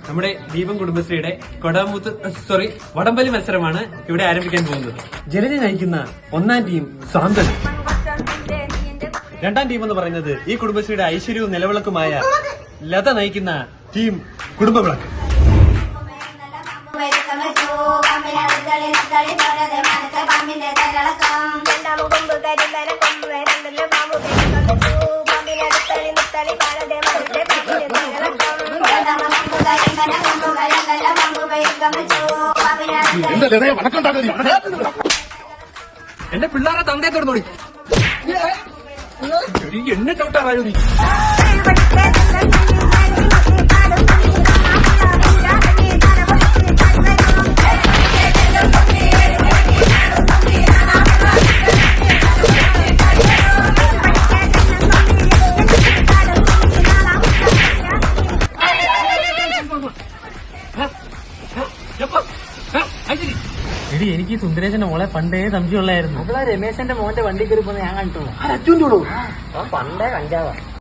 നമ്മുടെ ദീപം കുടുംബശ്രീയുടെ വടംവലി മത്സരമാണ് ഇവിടെ ആരംഭിക്കാൻ പോകുന്നത്. ജലജ നയിക്കുന്ന ഒന്നാം ടീം സാന്ത്വന, രണ്ടാം ടീം എന്ന് പറയുന്നത് ഈ കുടുംബശ്രീയുടെ ഐശ്വര്യവും നിലവിളക്കുമായ ലത നയിക്കുന്ന ടീം കുടുംബവിളക്ക്. എന്റെ പിള്ളേരെ തന്തയെ തൊടുന്നോടി, എന്നെ ചവിട്ടാറായോ നീ? എടി, എനിക്ക് സുന്ദരേശന്റെ മോളെ പണ്ടേ സംശയമുള്ളായിരുന്നു. രമേശന്റെ മോന്റെ വണ്ടി കയറി പോന്ന് ഞാൻ കണ്ടിട്ടുള്ളൂ. അച്ഛൻ്റെ പണ്ടേ കഞ്ചാവാ.